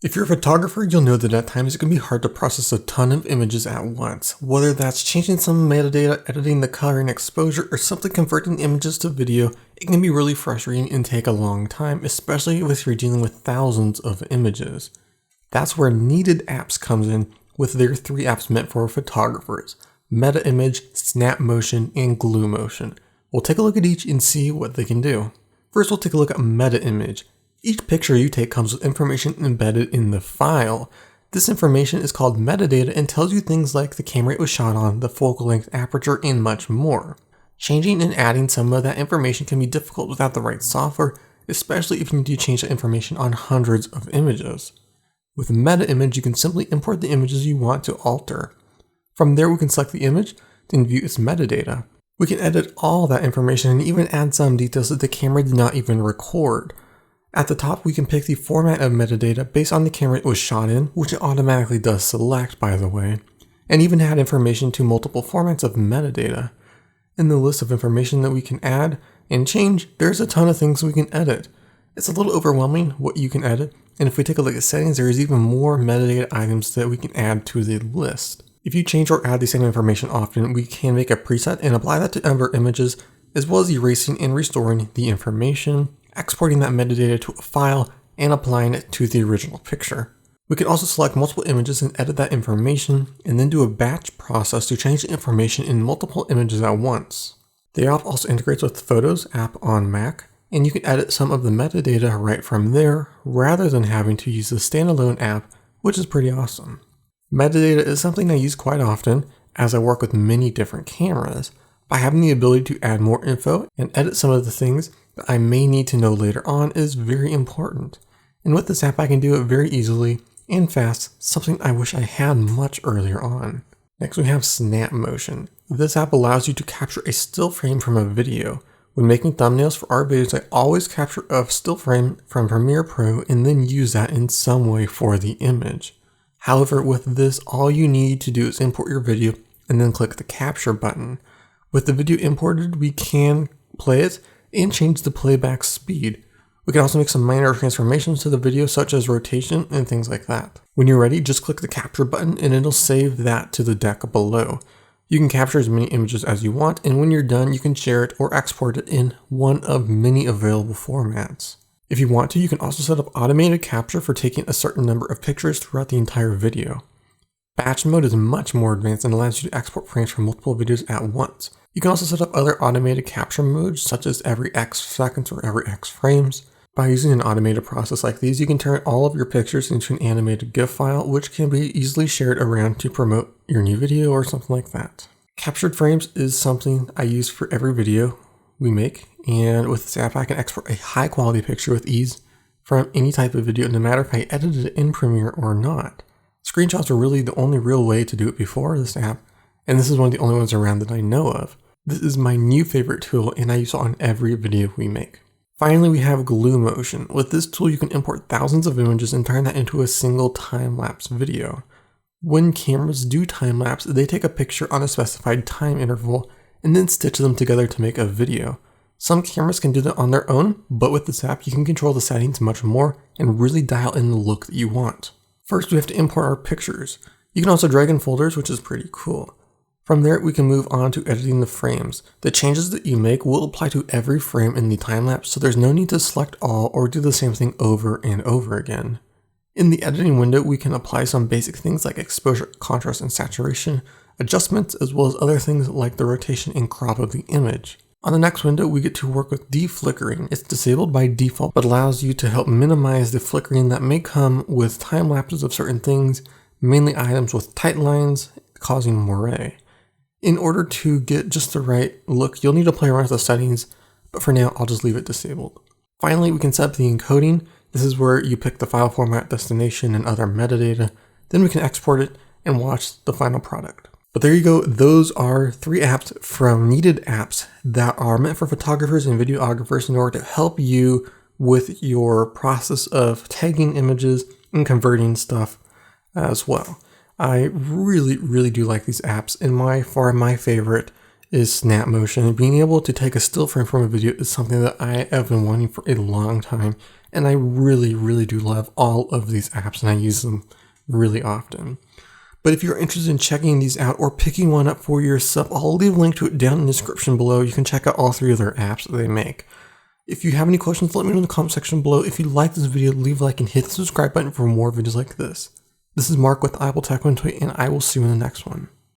If you're a photographer, you'll know that at times it can be hard to process a ton of images at once. Whether that's changing some metadata, editing the color and exposure, or simply converting images to video, it can be really frustrating and take a long time, especially if you're dealing with thousands of images. That's where NeededApps comes in with their 3 apps meant for photographers: Meta Image, Snap Motion, and Glue Motion. We'll take a look at each and see what they can do. First, we'll take a look at Meta Image. Each picture you take comes with information embedded in the file. This information is called metadata and tells you things like the camera it was shot on, the focal length, aperture, and much more. Changing and adding some of that information can be difficult without the right software, especially if you need to change that information on hundreds of images. With Meta Image, you can simply import the images you want to alter. From there, we can select the image, then view its metadata. We can edit all that information and even add some details that the camera did not even record. At the top, we can pick the format of metadata based on the camera it was shot in, which it automatically does select, by the way, and even add information to multiple formats of metadata. In the list of information that we can add and change, there's a ton of things we can edit. It's a little overwhelming what you can edit, and if we take a look at settings, there is even more metadata items that we can add to the list. If you change or add the same information often, we can make a preset and apply that to other images, as well as erasing and restoring the information, exporting that metadata to a file, and applying it to the original picture. We can also select multiple images and edit that information, and then do a batch process to change the information in multiple images at once. The app also integrates with Photos app on Mac, and you can edit some of the metadata right from there, rather than having to use the standalone app, which is pretty awesome. Metadata is something I use quite often, as I work with many different cameras. By having the ability to add more info and edit some of the things that I may need to know later on is very important. And with this app, I can do it very easily and fast, something I wish I had much earlier on. Next, we have Snap Motion. This app allows you to capture a still frame from a video. When making thumbnails for our videos, I always capture a still frame from Premiere Pro and then use that in some way for the image. However, with this, all you need to do is import your video and then click the capture button. With the video imported, we can play it and change the playback speed. We can also make some minor transformations to the video, such as rotation and things like that. When you're ready, just click the capture button and it'll save that to the deck below. You can capture as many images as you want, and when you're done, you can share it or export it in one of many available formats. If you want to, you can also set up automated capture for taking a certain number of pictures throughout the entire video. Batch mode is much more advanced and allows you to export frames from multiple videos at once. You can also set up other automated capture modes, such as every X seconds or every X frames. By using an automated process like these, you can turn all of your pictures into an animated GIF file, which can be easily shared around to promote your new video or something like that. Captured frames is something I use for every video we make, and with this app, I can export a high quality picture with ease from any type of video, no matter if I edited it in Premiere or not. Screenshots are really the only real way to do it before this app, and this is one of the only ones around that I know of. This is my new favorite tool, and I use it on every video we make. Finally, we have Glue Motion. With this tool, you can import thousands of images and turn that into a single time-lapse video. When cameras do time-lapse, they take a picture on a specified time interval and then stitch them together to make a video. Some cameras can do that on their own, but with this app, you can control the settings much more and really dial in the look that you want. First, we have to import our pictures. You can also drag in folders, which is pretty cool. From there, we can move on to editing the frames. The changes that you make will apply to every frame in the time-lapse, so there's no need to select all or do the same thing over and over again. In the editing window, we can apply some basic things like exposure, contrast, and saturation, adjustments, as well as other things like the rotation and crop of the image. On the next window, we get to work with deflickering. It's disabled by default, but allows you to help minimize the flickering that may come with time lapses of certain things, mainly items with tight lines causing moire. In order to get just the right look, you'll need to play around with the settings, but for now, I'll just leave it disabled. Finally, we can set up the encoding. This is where you pick the file format, destination, and other metadata. Then we can export it and watch the final product. But there you go. Those are 3 apps from NeededApps that are meant for photographers and videographers in order to help you with your process of tagging images and converting stuff as well. I really do like these apps, and my favorite is Snap Motion. Being able to take a still frame from a video is something that I have been wanting for a long time, And I really do love all of these apps and I use them really often. But if you're interested in checking these out or picking one up for yourself, I'll leave a link to it down in the description below. You can check out all 3 of their apps that they make. If you have any questions, let me know in the comment section below. If you like this video, leave a like and hit the subscribe button for more videos like this. This is Mark with Apple Tech 120, and I will see you in the next one.